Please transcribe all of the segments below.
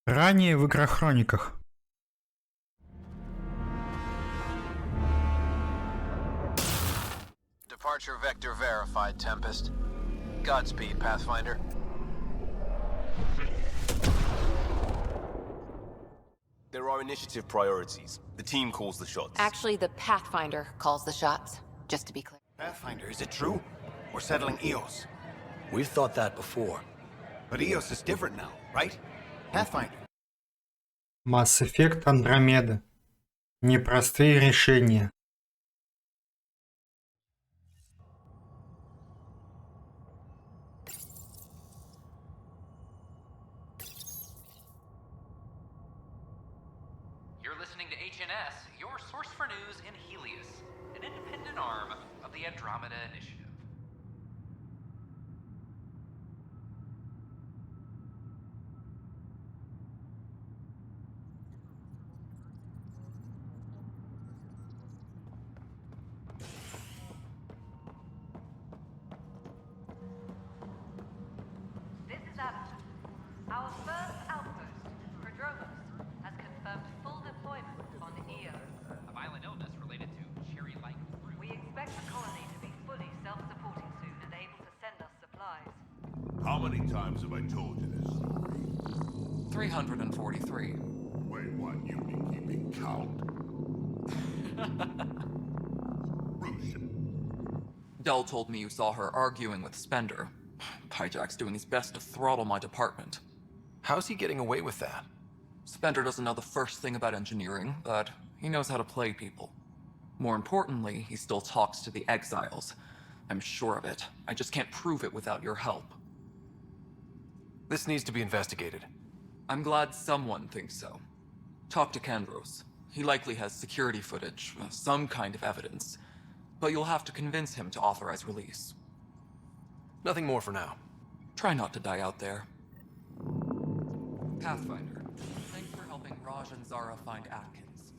Ранее в играх Хрониках. Departure vector verified, Tempest. Godspeed, Pathfinder. There are initiative priorities. The team calls the shots. Actually, the Pathfinder calls the shots, just to be clear. Pathfinder, is it true? We're settling EOS. We've thought that before. But EOS is different now, right? Pathfinder. Mass Effect Andromeda. Непростые решения. You're listening to HNS, your source for news in Helios, an independent arm of the Andromeda Initiative. This is Avatar. Our first outpost, Prodromos, has confirmed full deployment on Io. A violent illness related to cherry-like fruit. We expect the colony to be fully self-supporting soon and able to send us supplies. How many times have I told you this story? 343. Wait, what? You've been keeping count? Russian. Dell told me you saw her arguing with Spender. Pyjack's doing his best to throttle my department. How's he getting away with that? Spender doesn't know the first thing about engineering, but he knows how to play people. More importantly, he still talks to the exiles. I'm sure of it. I just can't prove it without your help. This needs to be investigated. I'm glad someone thinks so. Talk to Kandros. He likely has security footage, some kind of evidence. But you'll have to convince him to authorize release. Nothing more for now. Try not to die out there. Pathfinder, thanks for helping Raj and Zara find Atkins.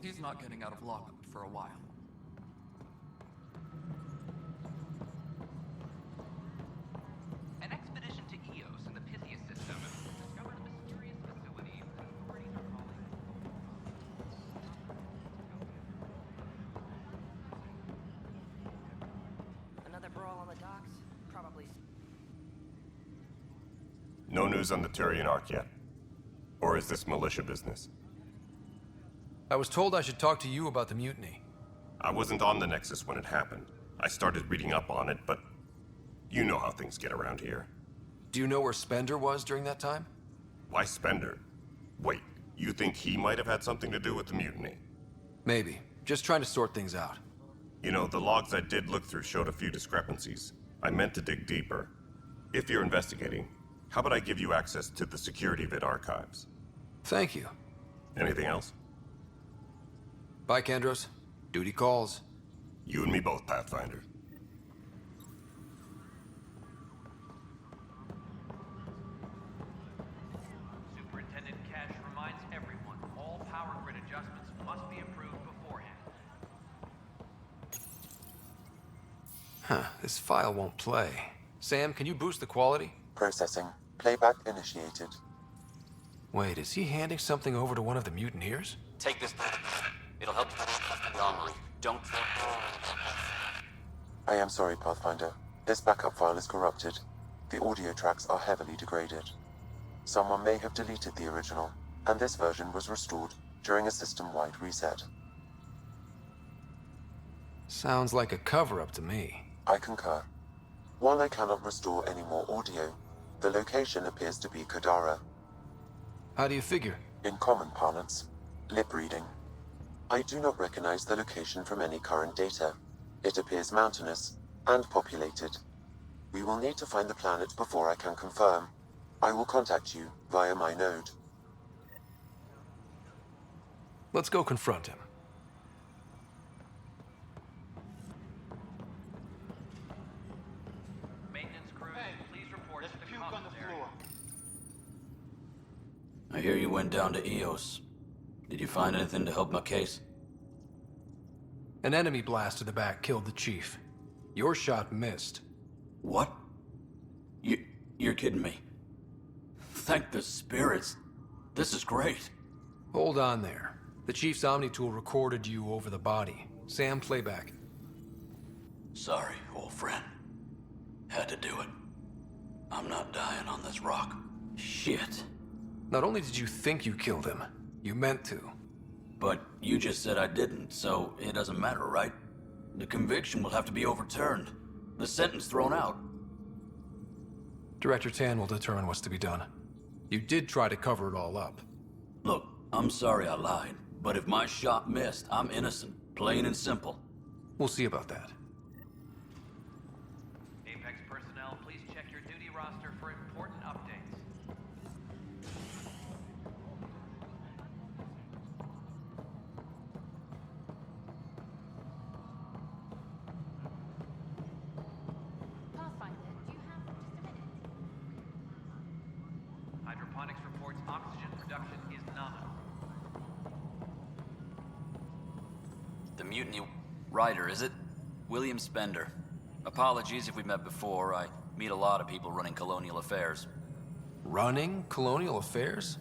He's not getting out of lockup for a while. An expedition to Eos in the Pythia system discovered a mysterious facility that authorities are calling... Another brawl on the docks? Probably. No news on the Turian Ark yet? Or is this militia business? I was told I should talk to you about the mutiny. I wasn't on the Nexus when it happened. I started reading up on it, but you know how things get around here. Do you know where Spender was during that time? Why Spender? Wait, you think he might have had something to do with the mutiny? Maybe. Just trying to sort things out. You know, the logs I did look through showed a few discrepancies. I meant to dig deeper. If you're investigating, how about I give you access to the security vid archives? Thank you. Anything else? Bye, Kandros. Duty calls. You and me both, Pathfinder. Superintendent Cash reminds everyone all power grid adjustments must be approved beforehand. Huh, this file won't play. Sam, can you boost the quality? Processing. Playback initiated. Wait, is he handing something over to one of the mutineers? Take this. It'll help you. Wrong. Don't. I am sorry, Pathfinder. This backup file is corrupted. The audio tracks are heavily degraded. Someone may have deleted the original, and this version was restored during a system-wide reset. Sounds like a cover-up to me. I concur. While I cannot restore any more audio, the location appears to be Kadara. How do you figure? In common parlance, lip reading. I do not recognize the location from any current data. It appears mountainous and populated. We will need to find the planet before I can confirm. I will contact you via my node. Let's go confront him. Maintenance crews, please report to the commons area. I hear you went down to Eos. Did you find anything to help my case? An enemy blast to the back killed the chief. Your shot missed. What? You're kidding me. Thank the spirits. This is great. Hold on there. The Chief's Omni tool recorded you over the body. Sam, playback. Sorry, old friend. Had to do it. I'm not dying on this rock. Shit. Not only did you think you killed him, you meant to. But you just said I didn't, so it doesn't matter, right? The conviction will have to be overturned. The sentence thrown out. Director Tan will determine what's to be done. You did try to cover it all up. Look, I'm sorry I lied, but if my shot missed, I'm innocent. Plain and simple. We'll see about that. Apex personnel, please check your duty roster for important updates. Pathfinder, do you have just a minute? Hydroponics reports oxygen production is nominal. The mutiny Ryder, is it? William Spender. Apologies if we met before. I meet a lot of people running colonial affairs. Running Colonial Affairs?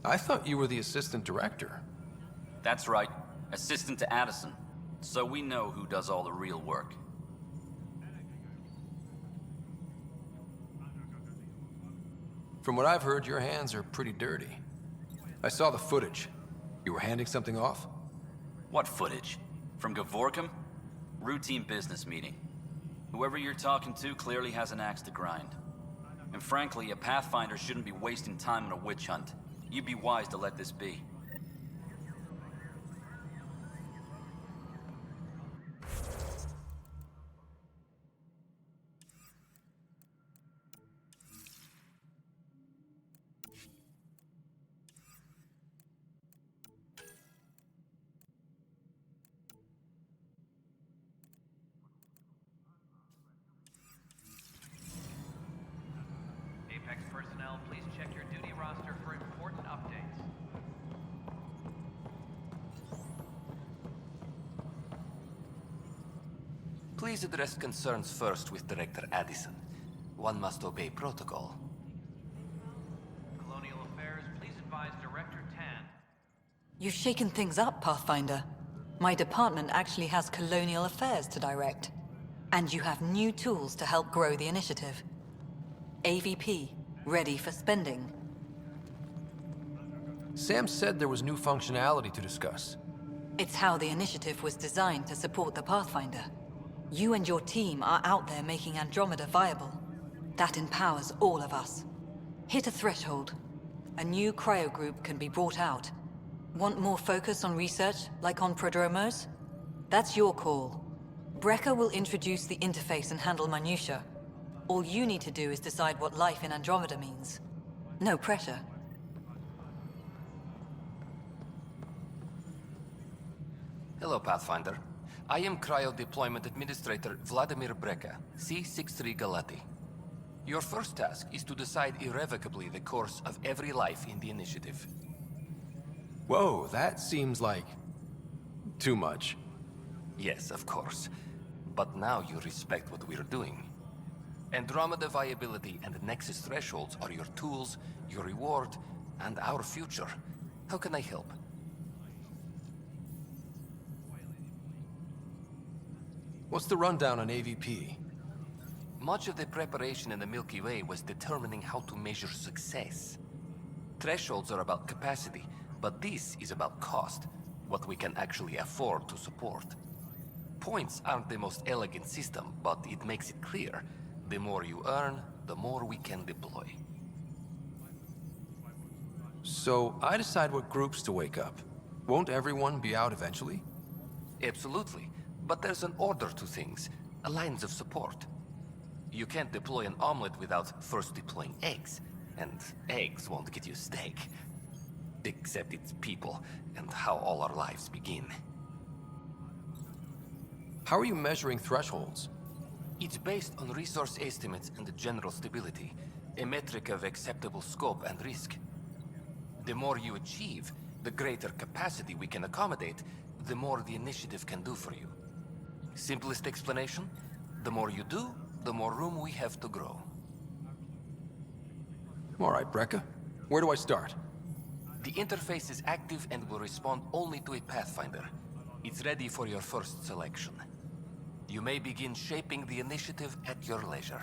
I thought you were the assistant director. That's right. Assistant to Addison. So we know who does all the real work. From what I've heard, your hands are pretty dirty. I saw the footage. You were handing something off? What footage? From Gavorkum? Routine business meeting. Whoever you're talking to clearly has an axe to grind. And frankly, a Pathfinder shouldn't be wasting time on a witch hunt. You'd be wise to let this be. Apex personnel, please check your duty roster for important updates. Please address concerns first with Director Addison. One must obey protocol. Colonial Affairs, please advise Director Tan. You've shaken things up, Pathfinder. My department actually has colonial affairs to direct. And you have new tools to help grow the initiative. AVP, ready for spending. Sam said there was new functionality to discuss. It's how the initiative was designed to support the Pathfinder. You and your team are out there making Andromeda viable. That empowers all of us. Hit a threshold. A new cryo group can be brought out. Want more focus on research, like on prodromos? That's your call. Brecker will introduce the interface and handle minutiae. All you need to do is decide what life in Andromeda means. No pressure. Hello, Pathfinder. I am Cryo Deployment Administrator Vladimir Breca, C-63 Galati. Your first task is to decide irrevocably the course of every life in the initiative. Whoa, that seems like... too much. Yes, of course. But now you respect what we're doing. Andromeda viability and Nexus thresholds are your tools, your reward, and our future. How can I help? What's the rundown on AVP? Much of the preparation in the Milky Way was determining how to measure success. Thresholds are about capacity, but this is about cost, what we can actually afford to support. Points aren't the most elegant system, but it makes it clear. The more you earn, the more we can deploy. So I decide what groups to wake up. Won't everyone be out eventually? Absolutely. But there's an order to things, lines of support. You can't deploy an omelet without first deploying eggs, and eggs won't get you steak. Except it's people, and how all our lives begin. How are you measuring thresholds? It's based on resource estimates and general stability, a metric of acceptable scope and risk. The more you achieve, the greater capacity we can accommodate, the more the initiative can do for you. Simplest explanation, the more you do, the more room we have to grow. All right, Breca. Where do I start? The interface is active and will respond only to a Pathfinder. It's ready for your first selection. You may begin shaping the initiative at your leisure.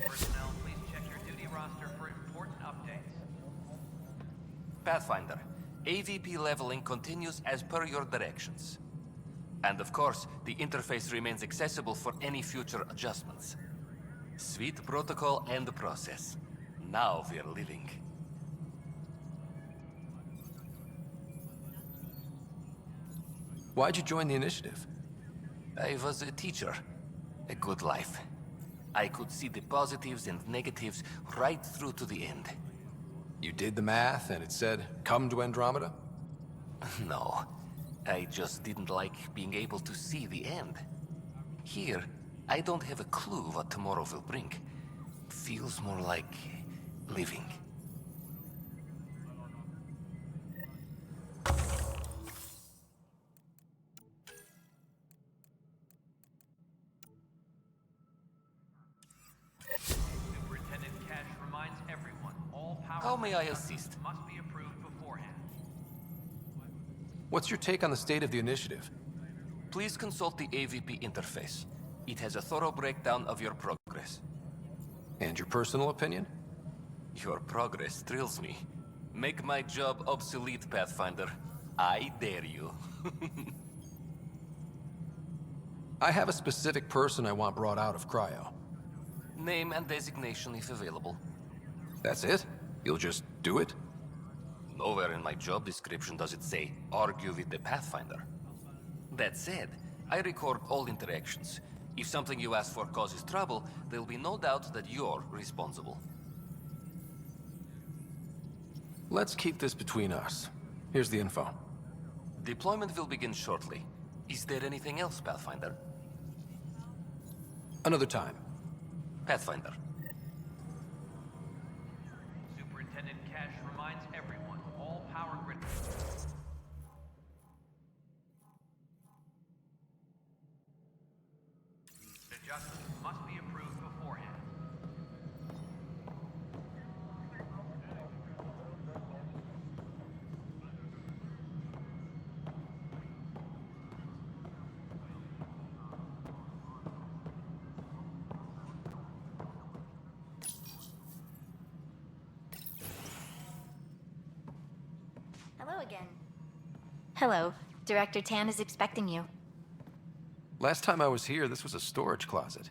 Personnel, please check your duty roster for important updates. Pathfinder, AVP leveling continues as per your directions. And of course, the interface remains accessible for any future adjustments. Sweet protocol and process. Now we're living. Why'd you join the initiative? I was a teacher. A good life. I could see the positives and negatives right through to the end. You did the math and it said, come to Andromeda? No. I just didn't like being able to see the end. Here, I don't have a clue what tomorrow will bring. Feels more like living. Superintendent Cash reminds everyone all power How may I assist? must be approved beforehand. What's your take on the state of the initiative? Please consult the AVP interface. It has a thorough breakdown of your progress. And your personal opinion? Your progress thrills me. Make my job obsolete, Pathfinder. I dare you. I have a specific person I want brought out of cryo. Name and designation if available. That's it? You'll just do it? Nowhere in my job description does it say, argue with the Pathfinder. That said, I record all interactions. If something you ask for causes trouble, there'll be no doubt that you're responsible. Let's keep this between us. Here's the info. Deployment will begin shortly. Is there anything else, Pathfinder? Another time. Pathfinder. Superintendent Cash reminds everyone all power grid. Adjustments must be approved beforehand. Hello again. Hello. Director Tan is expecting you. Last time I was here, this was a storage closet.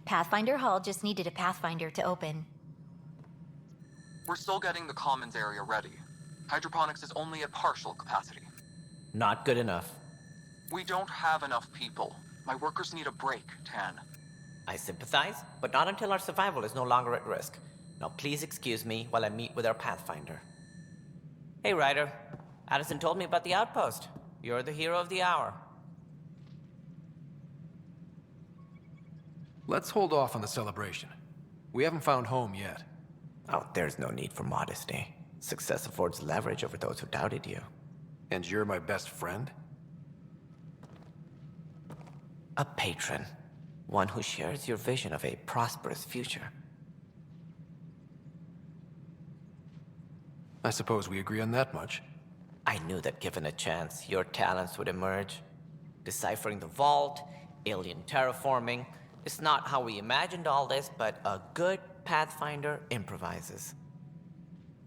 Pathfinder Hall just needed a Pathfinder to open. We're still getting the commons area ready. Hydroponics is only at partial capacity. Not good enough. We don't have enough people. My workers need a break, Tan. I sympathize, but not until our survival is no longer at risk. Now please excuse me while I meet with our Pathfinder. Hey, Ryder. Addison told me about the outpost. You're the hero of the hour. Let's hold off on the celebration. We haven't found home yet. Oh, there's no need for modesty. Success affords leverage over those who doubted you. And you're my best friend? A patron. One who shares your vision of a prosperous future. I suppose we agree on that much. I knew that given a chance, your talents would emerge. Deciphering the vault, alien terraforming. It's not how we imagined all this, but a good Pathfinder improvises.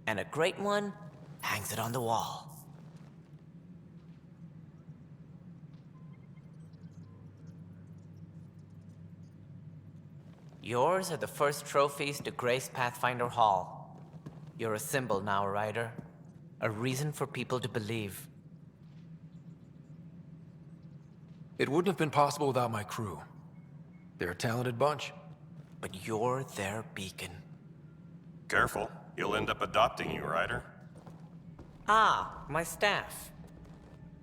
And a great one hangs it on the wall. Yours are the first trophies to grace Pathfinder Hall. You're a symbol now, Ryder. A reason for people to believe. It wouldn't have been possible without my crew. They're a talented bunch. But you're their beacon. Careful, he'll end up adopting you, Ryder. Ah, my staff.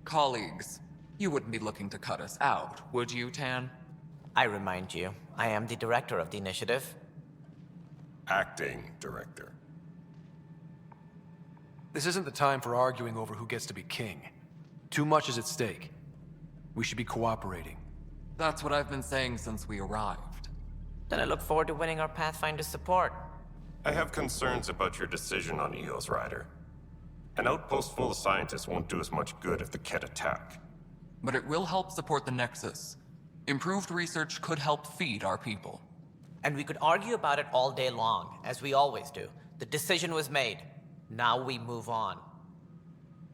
Colleagues, you wouldn't be looking to cut us out, would you, Tan? I remind you, I am the director of the initiative. Acting director. This isn't the time for arguing over who gets to be king. Too much is at stake. We should be cooperating. That's what I've been saying since we arrived. Then I look forward to winning our Pathfinder support. I have concerns about your decision on Eos, Ryder. An outpost full of scientists won't do us much good if the Kett attack. But it will help support the Nexus. Improved research could help feed our people. And we could argue about it all day long, as we always do. The decision was made. Now we move on.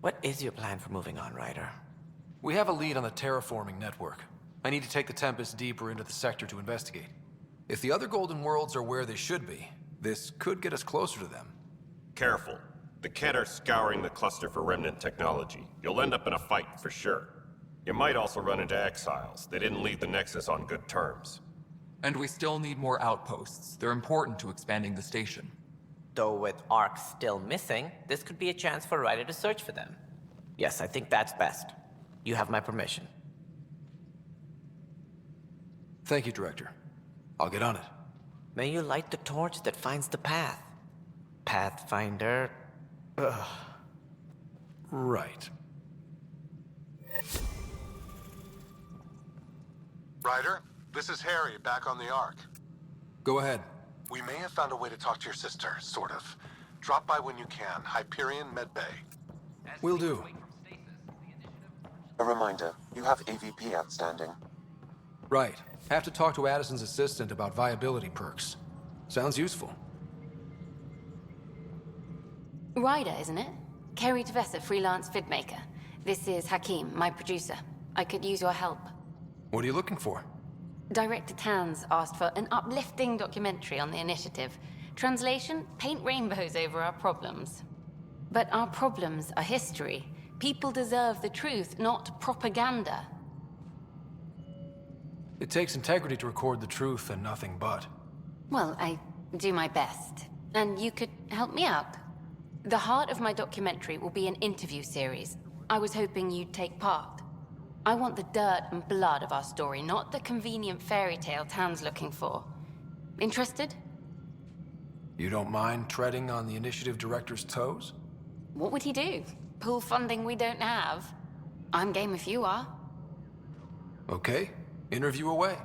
What is your plan for moving on, Ryder? We have a lead on the terraforming network. I need to take the Tempest deeper into the sector to investigate. If the other Golden Worlds are where they should be, this could get us closer to them. Careful. The Kett are scouring the cluster for remnant technology. You'll end up in a fight for sure. You might also run into exiles. They didn't leave the Nexus on good terms. And we still need more outposts. They're important to expanding the station. Though with Ark still missing, this could be a chance for Ryder to search for them. Yes, I think that's best. You have my permission. Thank you, Director. I'll get on it. May you light the torch that finds the path. Pathfinder... Ugh. Right. Ryder, this is Harry, back on the Ark. Go ahead. We may have found a way to talk to your sister, sort of. Drop by when you can. Hyperion Medbay. Will do. A reminder, you have AVP outstanding. Right. Have to talk to Addison's assistant about viability perks. Sounds useful. Ryder, isn't it? Kerry Tavessa, freelance vidmaker. This is Hakeem, my producer. I could use your help. What are you looking for? Director Tan's asked for an uplifting documentary on the initiative. Translation, paint rainbows over our problems. But our problems are history. People deserve the truth, not propaganda. It takes integrity to record the truth and nothing but. Well, I do my best. And you could help me out. The heart of my documentary will be an interview series. I was hoping you'd take part. I want the dirt and blood of our story, not the convenient fairy tale Tan's looking for. Interested? You don't mind treading on the initiative director's toes? What would he do? Pull funding we don't have? I'm game if you are. Okay, interview away.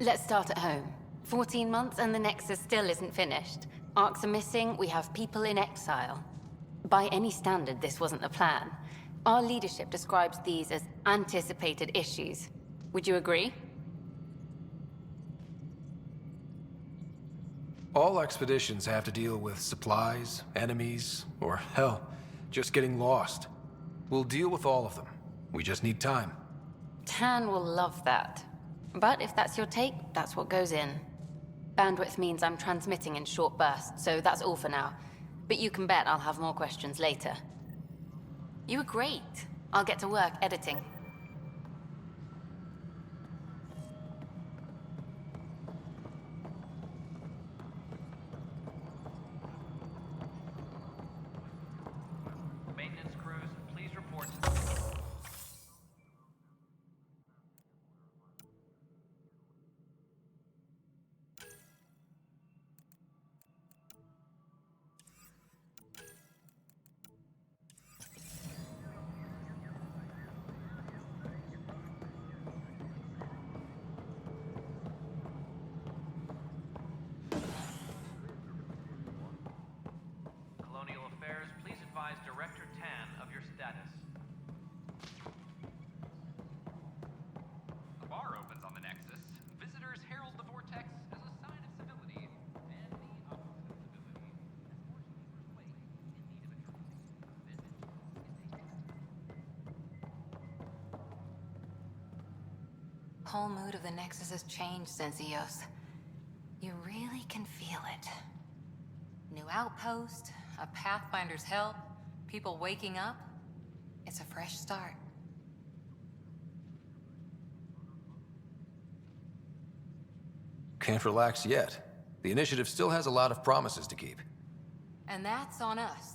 Let's start at home. 14 months and the Nexus still isn't finished. Arcs are missing, we have people in exile. By any standard, this wasn't the plan. Our leadership describes these as anticipated issues. Would you agree? All expeditions have to deal with supplies, enemies, or hell, just getting lost. We'll deal with all of them. We just need time. Tan will love that. But if that's your take, that's what goes in. Bandwidth means I'm transmitting in short bursts, so that's all for now. But you can bet I'll have more questions later. You were great. I'll get to work editing. Maintenance crews, please report. Colonial Affairs, please advise Director Tan of your status. A bar opens on the Nexus. Visitors herald the vortex as a sign of civility, and the opposite of civility. Whole mood of the Nexus has changed since Eos. You feel it. New outpost, a Pathfinder's help, people waking up. It's a fresh start. Can't relax yet. The initiative still has a lot of promises to keep. And that's on us.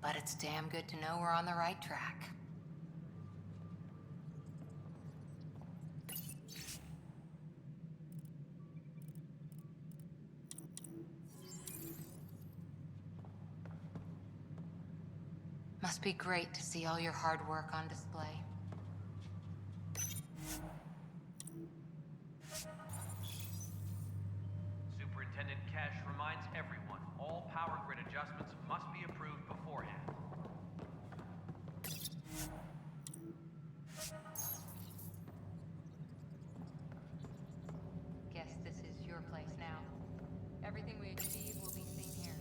But it's damn good to know we're on the right track. Must be great to see all your hard work on display. Superintendent Cash reminds everyone, all power grid adjustments must be approved beforehand. Guess this is your place now. Everything we achieve will be seen here.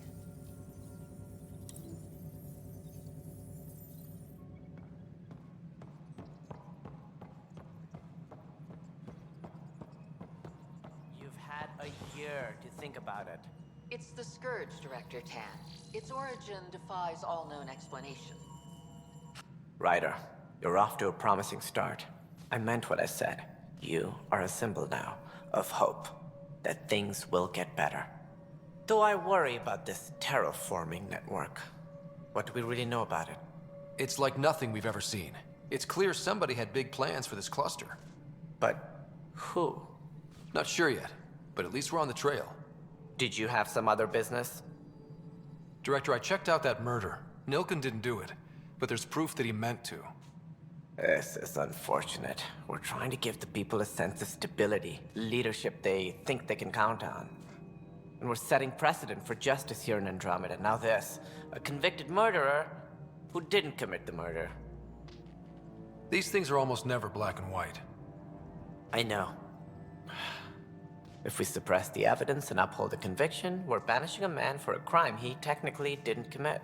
You've had a year to think about it. It's the Scourge, Director Tan. Its origin defies all known explanation. Ryder, you're off to a promising start. I meant what I said. You are a symbol now of hope that things will get better. Though I worry about this terraforming network. What do we really know about it? It's like nothing we've ever seen. It's clear somebody had big plans for this cluster. But who? Not sure yet, but at least we're on the trail. Did you have some other business? Director, I checked out that murder. Nilken didn't do it, but there's proof that he meant to. This is unfortunate. We're trying to give the people a sense of stability, leadership they think they can count on. And we're setting precedent for justice here in Andromeda. Now this, a convicted murderer who didn't commit the murder. These things are almost never black and white. I know. If we suppress the evidence and uphold the conviction, we're banishing a man for a crime he technically didn't commit.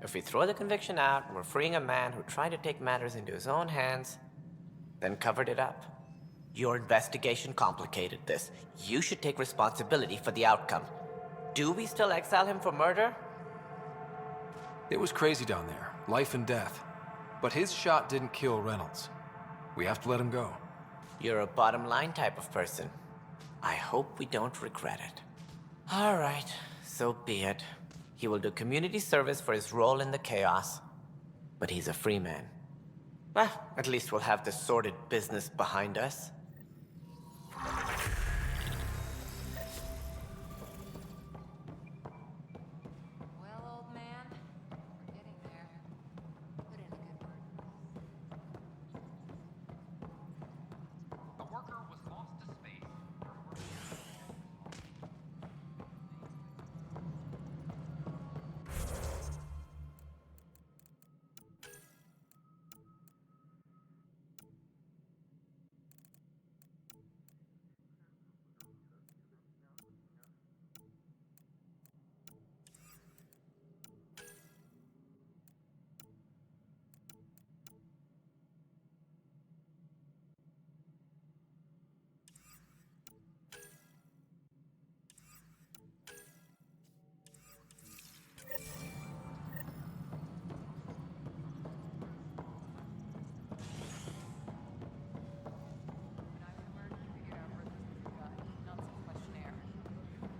If we throw the conviction out, we're freeing a man who tried to take matters into his own hands, then covered it up. Your investigation complicated this. You should take responsibility for the outcome. Do we still exile him for murder? It was crazy down there, life and death. But his shot didn't kill Reynolds. We have to let him go. You're a bottom line type of person. I hope we don't regret it. All right, so be it. He will do community service for his role in the chaos. But he's a free man. Well, at least we'll have the sordid business behind us. Well, old man, we're getting there. Put in a good word. The worker was lost to space.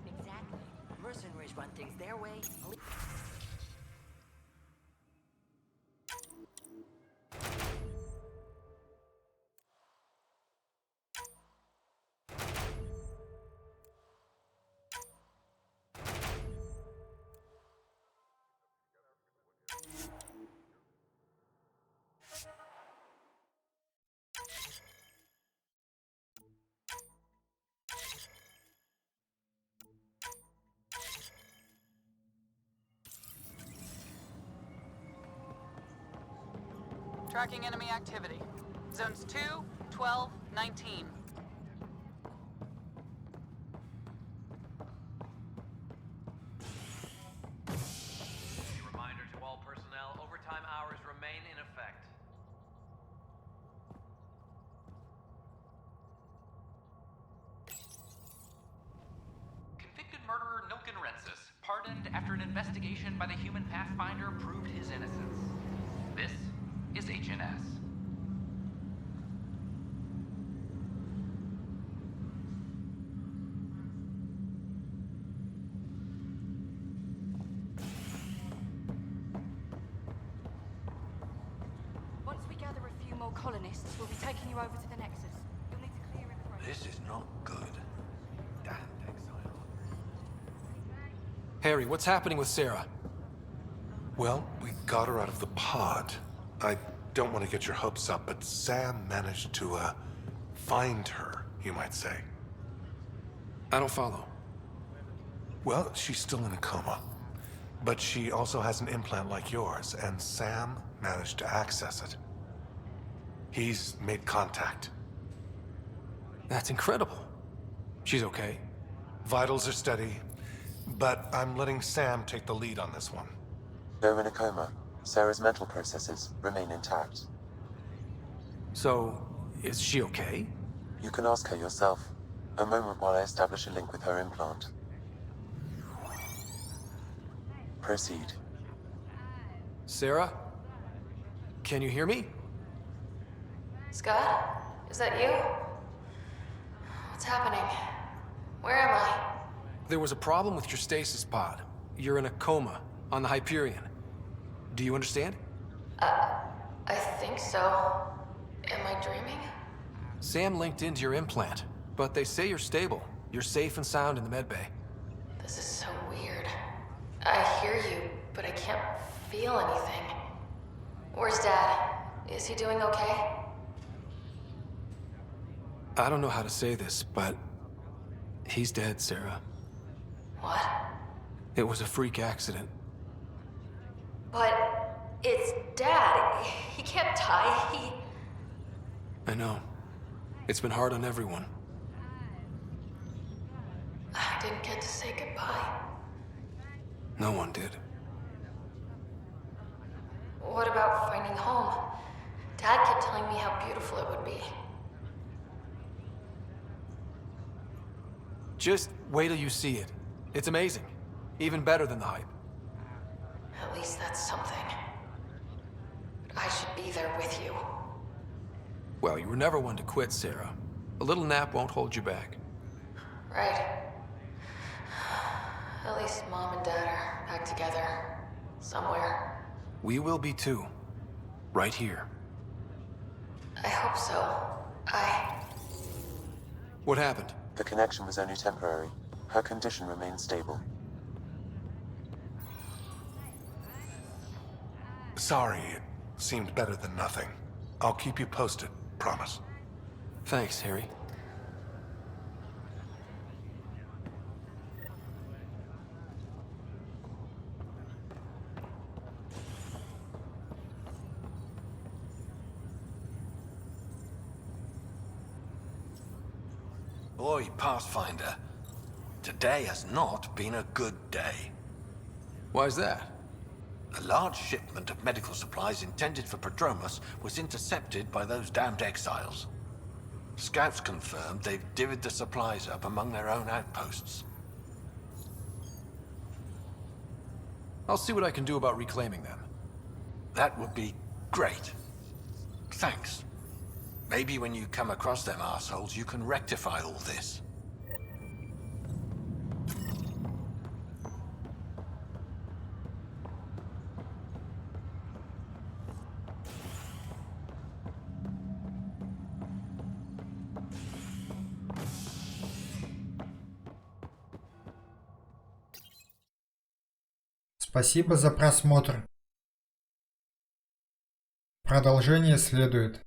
Exactly. Mercenaries run things their way. Tracking enemy activity. Zones 2, 12, 19. A reminder to all personnel, overtime hours remain in effect. Convicted murderer census, pardoned after an investigation by the human Pathfinder proved his innocence. This is HNS. Once we gather a few more colonists, we'll be taking you over to the Nexus. You'll need to clear in the road. This is not good. Damned exile. Harry, what's happening with Sarah? Well, we got her out of the pod. I don't want to get your hopes up, but Sam managed to, find her, you might say. I don't follow. Well, she's still in a coma. But she also has an implant like yours, and Sam managed to access it. He's made contact. That's incredible. She's okay. Vitals are steady, but I'm letting Sam take the lead on this one. Though in a coma, Sarah's mental processes remain intact. So, is she okay? You can ask her yourself. A moment while I establish a link with her implant. Proceed. Sarah? Can you hear me? Scott? Is that you? What's happening? Where am I? There was a problem with your stasis pod. You're in a coma on the Hyperion. Do you understand? I think so. Am I dreaming? Sam linked into your implant, but they say you're stable. You're safe and sound in the medbay. This is so weird. I hear you, but I can't feel anything. Where's Dad? Is he doing okay? I don't know how to say this, but he's dead, Sarah. What? It was a freak accident. But it's Dad. He can't die. I know. It's been hard on everyone. I didn't get to say goodbye. No one did. What about finding home? Dad kept telling me how beautiful it would be. Just wait till you see it. It's amazing. Even better than the hype. At least that's something. But I should be there with you. Well, you were never one to quit, Sarah. A little nap won't hold you back. Right. At least Mom and Dad are back together. Somewhere. We will be too. Right here. I hope so. What happened? The connection was only temporary. Her condition remains stable. Sorry, it seemed better than nothing. I'll keep you posted, promise. Thanks, Harry. Boy, Pathfinder, today has not been a good day. Why's that? A large shipment of medical supplies intended for Prodromos was intercepted by those damned exiles. Scouts confirmed they've divvied the supplies up among their own outposts. I'll see what I can do about reclaiming them. That would be great. Thanks. Maybe when you come across them assholes, you can rectify all this. Спасибо за просмотр. Продолжение следует.